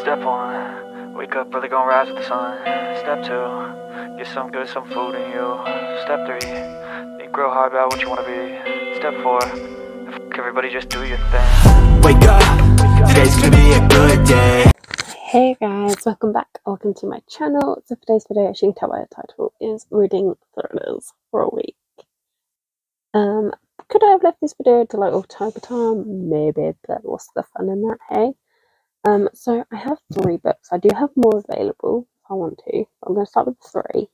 Step 1, wake up early, gonna rise with the sun. Step 2, get some good, some food in you. Step 3, think real hard about what you wanna be. Step 4, everybody just do your thing. Wake up, today's gonna be a good day. Hey guys, welcome back. Welcome to my channel. So for today's video, as you can tell by the title, is reading thrillers for a week. Could I have left this video to like October time? Maybe, but what's the fun in that, hey? So I have 3 books. I do have more available if I want to. I'm going to start with 3.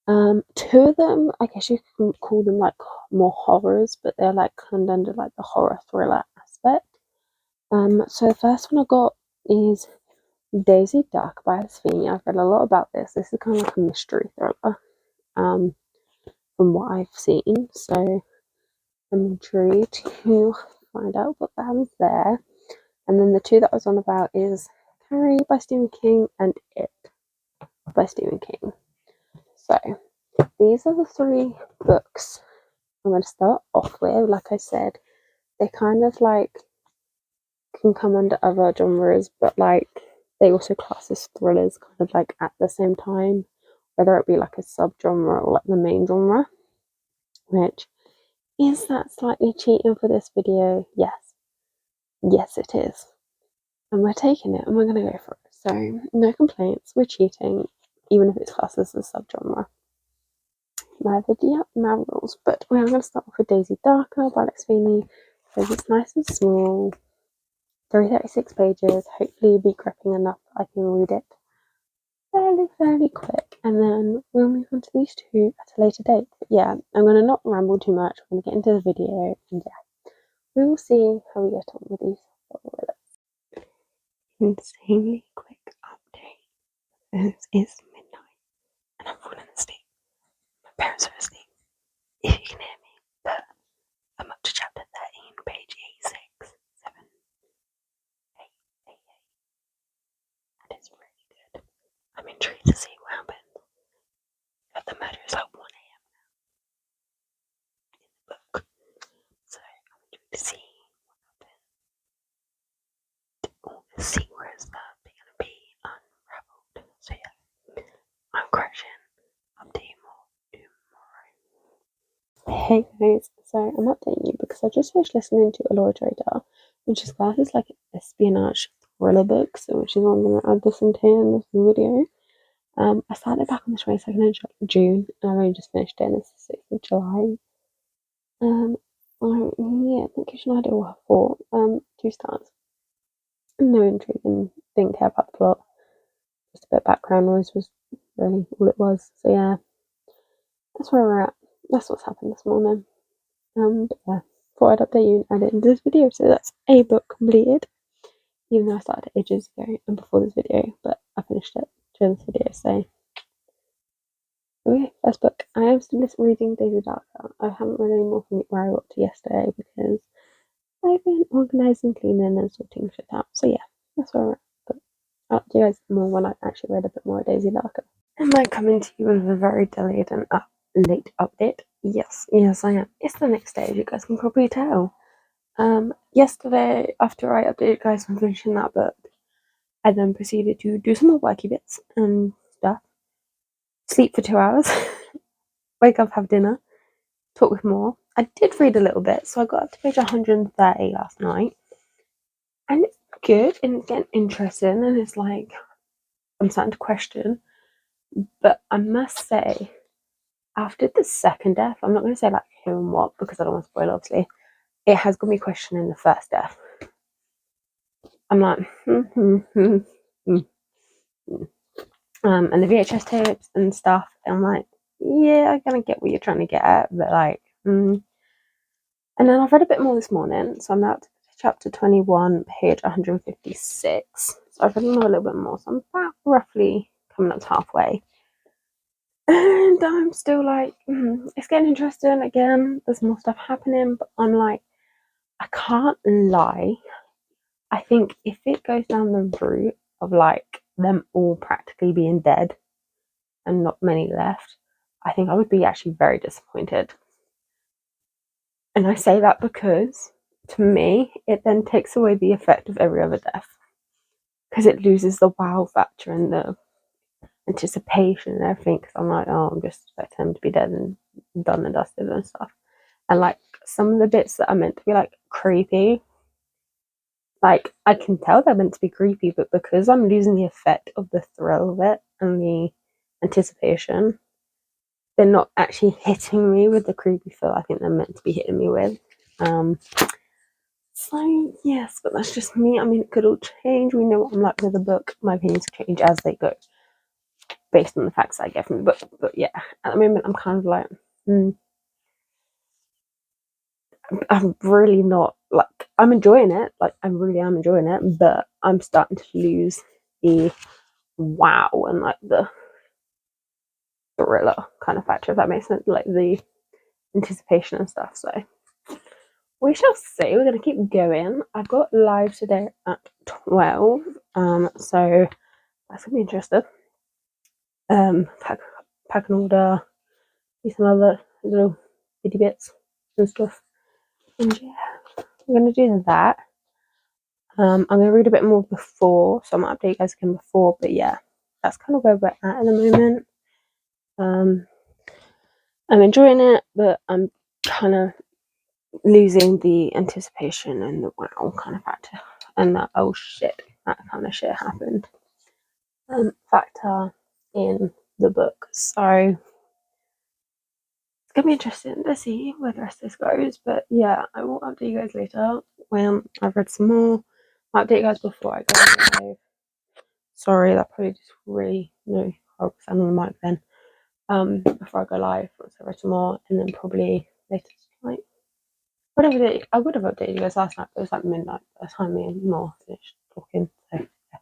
2 of them, I guess you can call them like more horrors, but they're like kind of under like the horror thriller aspect. So the first one I got is Daisy Duck by Feeney. I've read a lot about this. This is kind of like a mystery thriller, from what I've seen. So I'm intrigued to find out what that happens there. And then the 2 that I was on about is Carrie by Stephen King and It by Stephen King. So these are the 3 books I'm going to start off with. Like I said, they kind of like can come under other genres, but like they also class as thrillers kind of like at the same time, whether it be like a subgenre or like the main genre. Which, is that slightly cheating for this video? Yes it is, and we're taking it and we're going to go for it. So no complaints, we're cheating even if it's classed as a subgenre. My rules. But we're going to start off with Daisy Duck by Feeney because it's nice and small, 336 pages. Hopefully you'll be gripping enough that I can read it fairly quick, and then we'll move on to these 2 at a later date. But yeah, I'm going to not ramble too much. I'm going to get into the video, and yeah, we will see how we get on with these. Insanely quick update. It's midnight and I'm falling asleep. My parents are asleep, if you can hear me, but I'm up to chapter 13, page 86, 7, 8, 8, 8. That is really good. I'm intrigued to see what happens. But the murder is like 1 AM now in the book, so I'm intrigued to see what happens. All the secrets that are going to be unraveled. So yeah, I'm crashing. I'll do more tomorrow. Hey guys, so I'm updating you because I just finished listening to Traitor, which is classed as like an espionage thriller book, so which is what I'm going to add this into in this video. I started back on the 22nd of June, and I've only just finished it, and it's the 6th of July. Yeah, I think you should idea what I thought. 2 stars. No intrigue and didn't care about the plot. Just a bit of background noise was really all it was. So yeah, that's where we're at. That's what's happened this morning. But yeah, thought I'd update you and add it into this video. So that's a book completed, even though I started ages ago and before this video, but I finished it during this video. So okay, first book. I am still reading Daisy Duck. I haven't read any more from where I got to yesterday because I've been organising, cleaning and sorting shit out. So yeah, that's where we're at. But I'll do you guys more when I actually read a bit more of Daisy Duck. Am I coming to you with a very delayed and late update? Yes I am. It's the next day, as you guys can probably tell. Yesterday, after I updated you guys on finishing that book, I then proceeded to do some more worky bits and stuff. Sleep for 2 hours, wake up, have dinner, talk with more. I did read a little bit, so I got up to page 130 last night, and it's good and it's getting interesting, and it's like I'm starting to question. But I must say, after the second death, I'm not going to say like who and what because I don't want to spoil, obviously. It has got me questioning the first death. I'm like, and the VHS tapes and stuff. And I'm like, yeah, I kind of get what you're trying to get at, but like, And then I've read a bit more this morning, so I'm now to chapter 21, page 156. So I've read a little bit more, so I'm about roughly coming up to halfway. And I'm still like, it's getting interesting again. There's more stuff happening, but I'm like, I can't lie. I think if it goes down the route of like them all practically being dead and not many left, I think I would be actually very disappointed. And I say that because, to me, it then takes away the effect of every other death. because it loses the wow factor and the anticipation and everything. Because I'm like, oh, I'm just expecting them to be dead and done and dusted and stuff. And like some of the bits that are meant to be like creepy, like I can tell they're meant to be creepy, but because I'm losing the effect of the thrill of it and the anticipation, they're not actually hitting me with the creepy feel I think they're meant to be hitting me with. So yes, but that's just me. I mean, it could all change. We know what I'm like with the book. My opinions change as they go, based on the facts I get from the book. But yeah, at the moment, I'm kind of like, I'm really not like, I'm enjoying it. Like, I really am enjoying it, but I'm starting to lose the wow and like the thriller kind of factor, if that makes sense. Like the anticipation and stuff. So we shall see. We're gonna keep going. I've got live today at 12. So that's gonna be interesting. Pack an order, do some other little bitty bits and stuff. And yeah, I'm gonna do that. I'm gonna read a bit more before, so I might update you guys again before, but yeah, that's kind of where we're at the moment. I'm enjoying it, but I'm kind of losing the anticipation and the wow kind of factor, and that oh shit, that kind of shit happened factor in the book. So it's gonna be interesting to see where the rest of this goes. But yeah, I will update you guys later when I've read some more. I'll update you guys before I go live. Sorry, that probably just really horrible sound on the mic then. Before I go live, once I read some more, and then probably later tonight. Whatever day, I would have updated you guys last night, but it was like midnight by the time me and Mo finished talking. So yeah.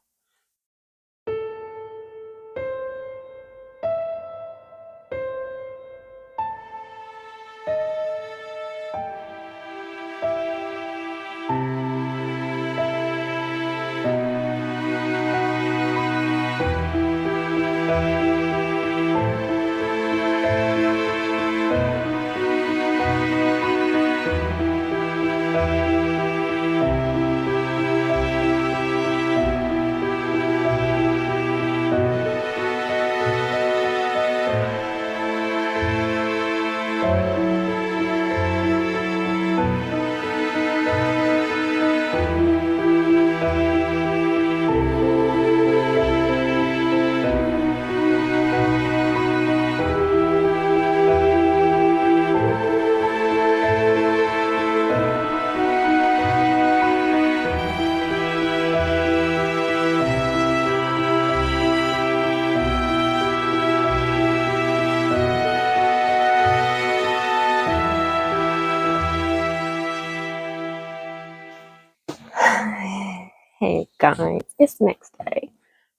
Hey guys, it's the next day.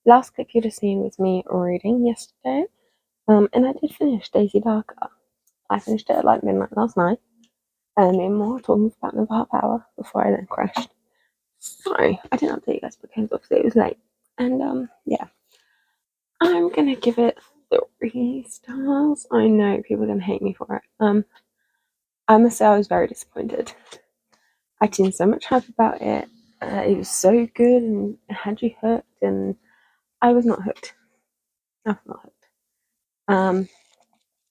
Last clip you'd have seen was me reading yesterday. And I did finish Daisy Darker. I finished it at like midnight last night. And me and Mo were talking for about another half hour before I then crashed. So I didn't update you guys because obviously it was late. And yeah. I'm gonna give it 3 stars. I know people are gonna hate me for it. I must say I was very disappointed. I'd seen so much hype about it. It was so good and it had you hooked, and I was not hooked. I was not hooked.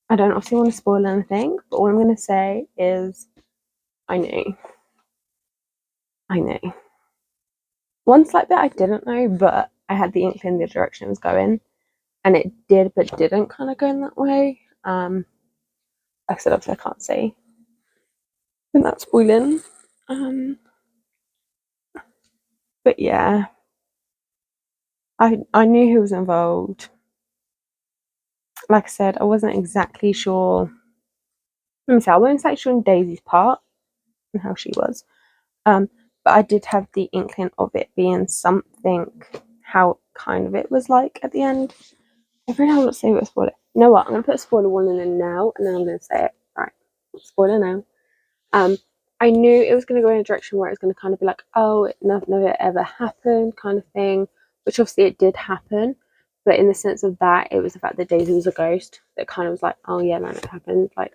I don't obviously want to spoil anything, but all I'm going to say is I knew. One slight bit I didn't know, but I had the inkling the direction it was going, and it did, but didn't kind of go in that way. Like I said, obviously I can't say without spoiling. But yeah, I knew who was involved. Like I said, I wasn't exactly sure. Let me say, I wasn't exactly sure on Daisy's part and how she was. But I did have the inkling of it being something, how kind of it was like at the end. I really don't want to say what a spoiler. You know what? I'm going to put a spoiler warning in now, and then I'm going to say it. Right. Spoiler now. I knew it was going to go in a direction where it was going to kind of be like, oh, nothing of it ever happened kind of thing, which obviously it did happen. But in the sense of that, it was the fact that Daisy was a ghost that kind of was like, oh yeah, man, it happened. Like,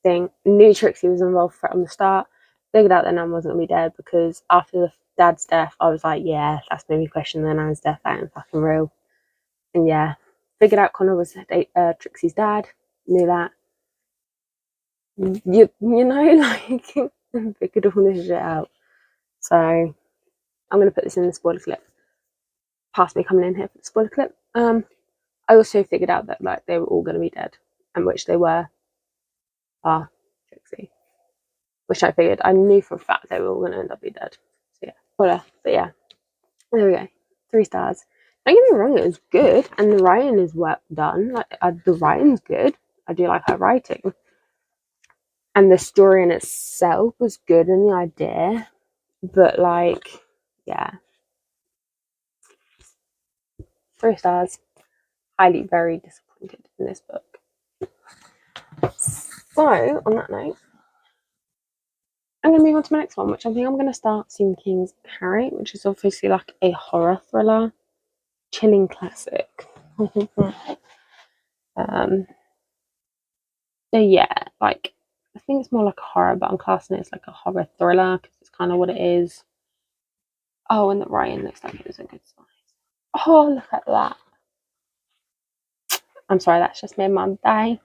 thing. Knew Trixie was involved from the start. Figured out that Nan wasn't going to be dead because after Dad's death, I was like, yeah, that's made me question the nan's death. That ain't fucking real. And yeah, figured out Connor was Trixie's dad. Knew that. You know, like, figured all this shit out. So I'm gonna put this in the spoiler clip. Past me coming in here for the spoiler clip. I also figured out that like they were all gonna be dead, and which they were. Trixie. Which I figured. I knew for a fact they were all gonna end up being dead. So yeah, spoiler. But yeah, there we go. 3 stars. Don't get me wrong, it was good, and the writing is well done. Like the writing's good. I do like her writing, and the story in itself was good in the idea. But like, yeah, 3 stars. Highly, very disappointed in this book. So on that note, I'm going to move on to my next one, which I think I'm going to start Stephen King's Carrie, which is obviously like a horror thriller, chilling classic. So yeah, like I think it's more like a horror, but I'm classing it as like a horror thriller because it's kind of what it is. Oh, and the writing looks like it was a good size. Oh, look at that. I'm sorry, that's just made my day.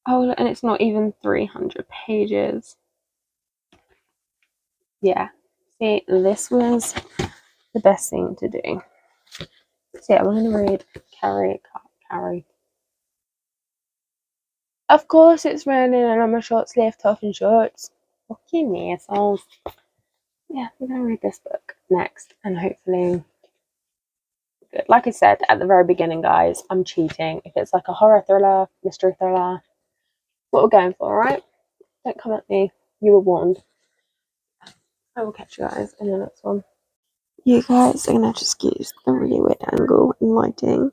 Oh, and it's not even 300 pages. Yeah. See, this was the best thing to do. So yeah, we're going to read Carrie. Of course it's raining and I'm a short sleeve top and shorts. Fucking assholes. Yeah, we're going to read this book next and hopefully good. Like I said at the very beginning, guys, I'm cheating. If it's like a horror thriller, mystery thriller, what we're going for, alright? Don't come at me. You were warned. I will catch you guys in the next one. You guys are gonna just use a really weird angle and lighting.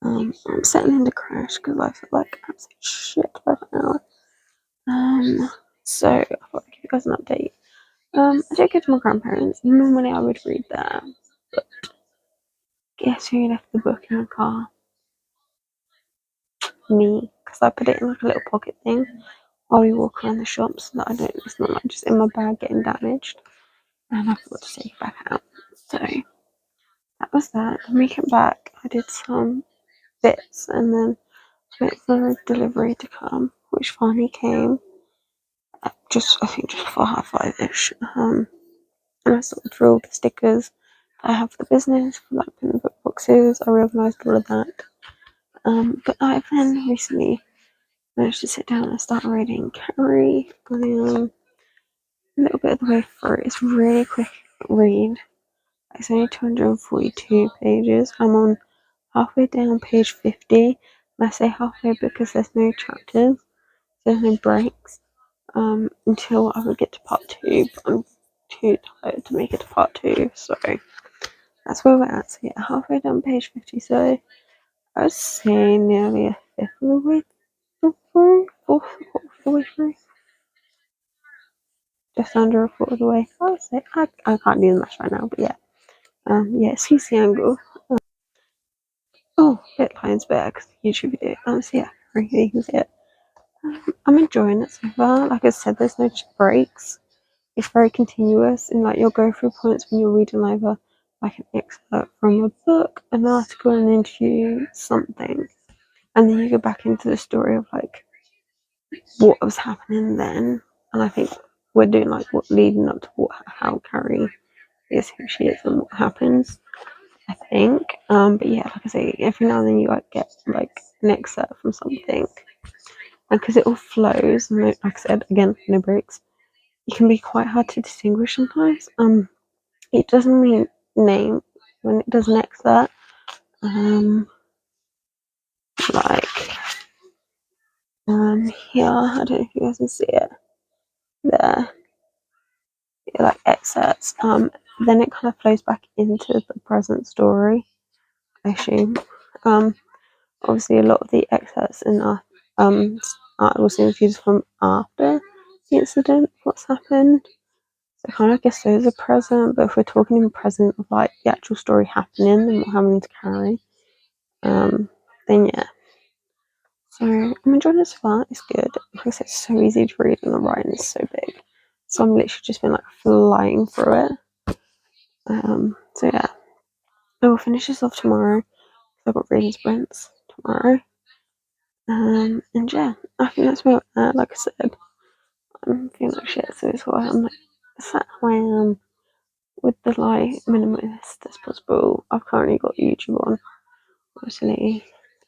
I'm settling into crash because I feel like absolute shit right now. So I thought I'd give you guys an update. I did go to my grandparents. Normally I would read there, but guess who left the book in the car? Me, because I put it in like a little pocket thing while we walk around the shops so that it's not like just in my bag getting damaged. And I forgot to take it back out. So that was that. When we came back, I did some bits and then wait for the delivery to come, which finally came. I think just before 5:30ish. And I sorted through all the stickers I have for the business, for like putting the book boxes. I reorganised all of that. But I've then recently managed to sit down and start reading Carrie. I am a little bit of the way through. It's a really quick read. It's only 242 pages. I'm on halfway down page 50. And I say halfway because there's no chapters, there's no breaks. Until I would get to part 2, but I'm too tired to make it to part 2, so that's where we're at. So yeah, halfway down page 50, so I would say nearly a fifth of the way through, fourth of the way through. Just under a fourth of the way. I would say I can't do the math right now, but yeah. Yeah, excuse the angle. Bit lines better because the YouTube video. So yeah, you can see it. I'm enjoying it so far. Like I said, there's no breaks. It's very continuous, and like you'll go through points when you're reading either like an excerpt from a book, an article, an interview, something, and then you go back into the story of like what was happening then. And I think we're doing like what leading up to how Carrie is who she is and what happens. I think, but yeah, like I say, every now and then you like get like an excerpt from something, and because it all flows, and like I said again, no breaks. It can be quite hard to distinguish sometimes. It doesn't mean name when it does an excerpt. Here, I don't know if you guys can see it. There, like excerpts. Then it kind of flows back into the present story, I assume. Obviously a lot of the excerpts in our articles and interviews from after the incident, what's happened. So kind of I guess those are present, but if we're talking in present of like the actual story happening and what happening to Carrie, then yeah. So I'm enjoying it so far, it's good. Like I said, it's so easy to read and the writing is so big. So I'm literally just been like flying through it. So yeah, I will finish this off tomorrow. I've got reading sprints tomorrow. And yeah, I think that's about like I said, I'm feeling like shit, so it's why I'm like sat how I am with the like minimalist as possible. I've currently got YouTube on, obviously,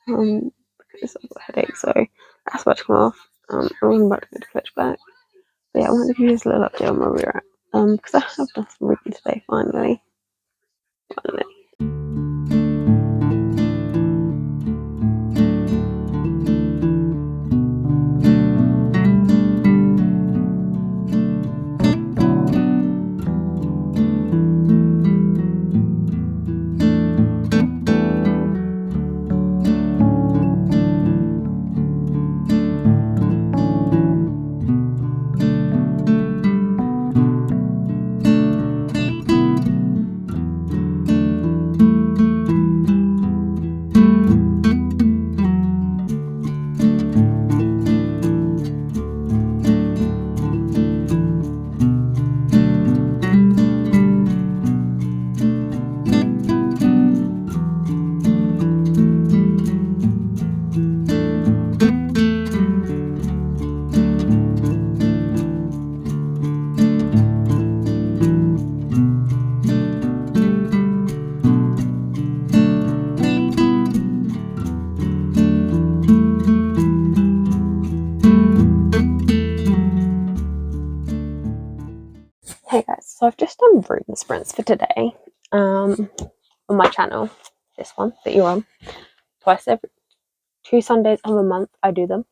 because I've got a headache, so that's about to come off. I'm about to go to Fletch back. But yeah, I wanted to give you this little update on where we're at. Because I have done some reading today, finally. Hey guys, so I've just done reading sprints for today. On my channel, this one that you're on, twice every 2 Sundays of a month I do them.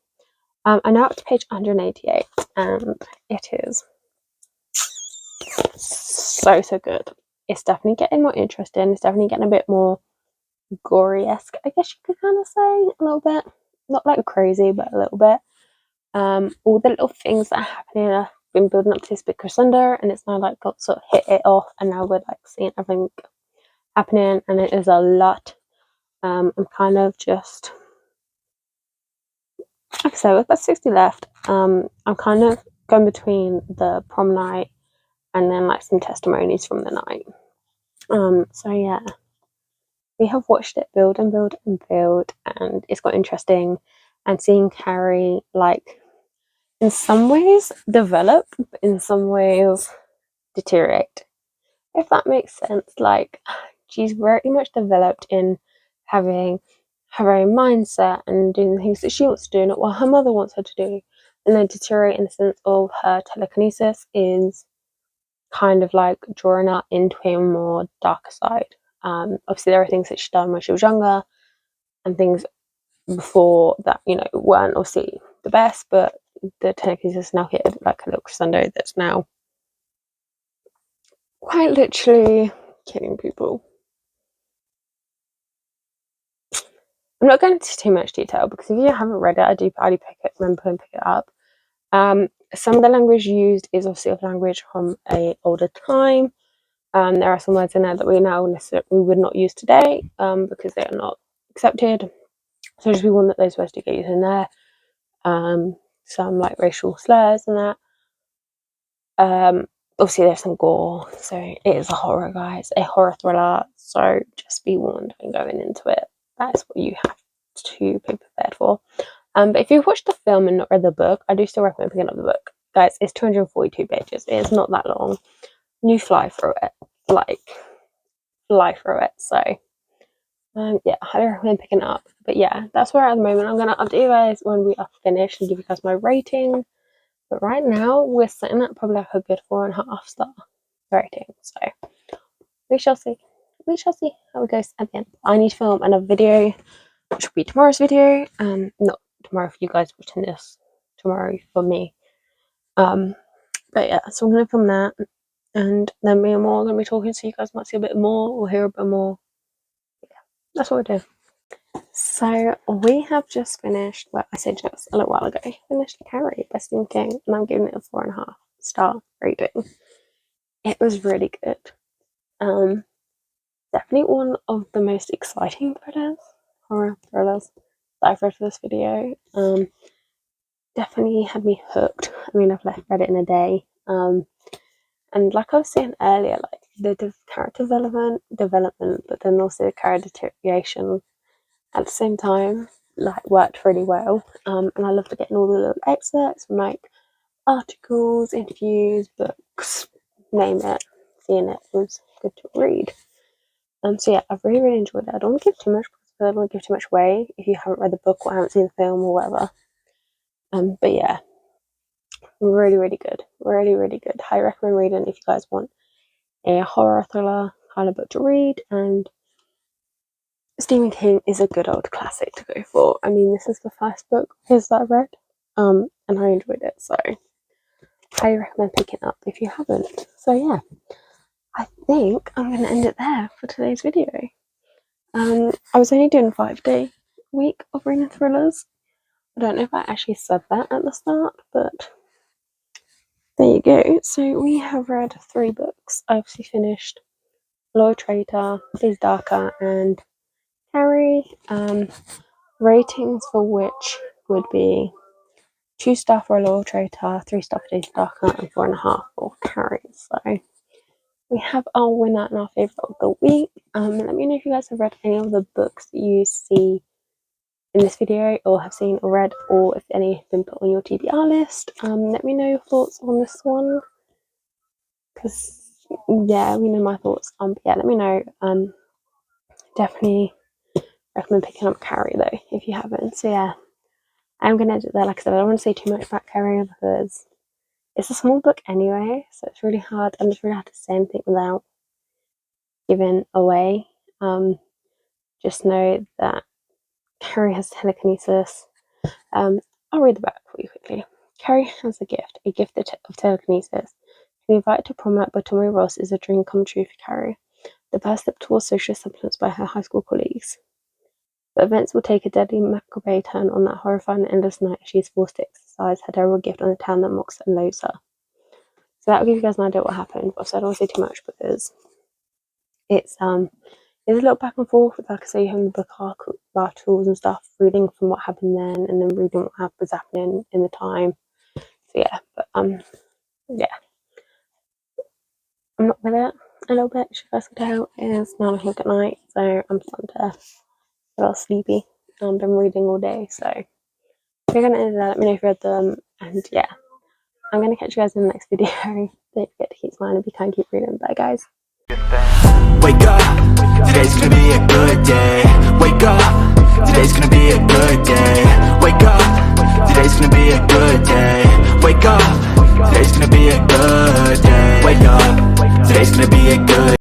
I'm now up to page 188, and it is so good. It's definitely getting more interesting. It's definitely getting a bit more gory-esque, I guess you could kind of say, a little bit. Not like crazy, but a little bit. All the little things that are happening have been building up to this big crescendo, and it's now like got sort of hit it off, and now we're like seeing everything happening, and it is a lot. I'm kind of just, like I said, with about 60 left, I'm kind of going between the prom night and then like some testimonies from the night. So yeah, we have watched it build and build and build, and it's got interesting. And seeing Carrie like in some ways develop, but in some ways deteriorate, if that makes sense. Like, she's very much developed in having her own mindset and doing the things that she wants to do, not what her mother wants her to do, and then deteriorate in the sense of her telekinesis is kind of like drawing her into a more darker side. Obviously, there are things that she's done when she was younger, and things before that, weren't obviously the best, but the telekinesis now hit like a little crescendo that's now quite literally killing people. I'm not going into too much detail because if you haven't read it, I do highly remember and pick it up. Some of the language used is obviously of language from a older time. There are some words in there that we would not use today because they are not accepted. So just be warned that those words do get used in there. Some like racial slurs and that. Obviously there's some gore, so it is a horror, guys, a horror thriller. So just be warned when going into it. That's what you have to be prepared for. But if you've watched the film and not read the book, I do still recommend picking up the book. Guys, it's 242 pages. It's not that long. You fly through it. Fly through it. So, yeah, I highly recommend picking it up. But yeah, that's where at the moment. I'm going to update you guys when we are finished and give you guys my rating. But right now, we're sitting at probably like a good 4.5 star rating. So, we shall see. We shall see how it goes at the end. I need to film another video, which will be tomorrow's video. Not tomorrow for you guys watching this, tomorrow for me. But yeah, so I'm gonna film that, and then me and more are gonna be talking, so you guys might see a bit more or hear a bit more. Yeah, that's what we're doing. So we have just finished, well, I said just a little while ago, finished Carrie by Stephen King, and I'm giving it a 4.5 star rating. It was really good. Definitely one of the most exciting horror thrillers that I've read for this video. Definitely had me hooked. I mean, I've read it in a day. And like I was saying earlier, like the character development, but then also the character deterioration at the same time, like, worked really well. And I loved getting all the little excerpts from like articles, interviews, books, name it. Seeing it was good to read. So yeah, I've really enjoyed it. I don't want to give too much because I don't want to give too much away if you haven't read the book or haven't seen the film or whatever. But yeah, really good. Really good. Highly recommend reading if you guys want a horror thriller kind of book to read. And Stephen King is a good old classic to go for. I mean, this is the first book of his that I've read, and I enjoyed it, so highly recommend picking it up if you haven't. So yeah, I think I'm going to end it there for today's video. I was only doing a 5-day week of reading thrillers. I don't know if I actually said that at the start, but there you go. So we have read 3 books. I obviously finished Traitor, Please Darker, and Carrie. Ratings for which would be 2 star for a Traitor, 3 star for Please Darker, and 4.5 for Carrie. So we have our winner and our favourite of the week. Let me know if you guys have read any of the books that you see in this video or have seen or read, or if any have been put on your TBR list. Let me know your thoughts on this one, because yeah, we know my thoughts. Yeah, let me know. Definitely recommend picking up Carrie though if you haven't. So yeah, I'm gonna edit that. Like I said, I don't want to say too much about Carrie because it's a small book anyway, so it's really hard. I'm just really hard to say anything without giving away. Just know that Carrie has telekinesis. I'll read the back for you quickly. Carrie has a gift of telekinesis. To be invited to prom night by Tommy Ross is a dream come true for Carrie. The first step towards social acceptance by her high school colleagues. But events will take a deadly macabre turn on that horrifying and endless night as she is forced to exercise her terrible gift on a town that mocks and loathes her. So that'll give you guys an idea what happened, but I don't want to say too much because it's a little back and forth with, like I say, having the book articles and stuff, reading from what happened then and then reading what was happening in the time. So yeah, but yeah, I'm not with it a little bit. As you guys can tell, it's 9 o'clock at night, so I'm starting to get a little sleepy. I've been reading all day, so if you're gonna end that, let me know if you read them. And yeah, I'm gonna catch you guys in the next video. Don't forget to keep smiling, be kind, keep reading. Bye guys. Wake up, today's gonna be a good day. Wake up, today's gonna be a good day. Wake up, today's gonna be a good day. Wake up, today's gonna be a good day. Wake up, today's gonna be a good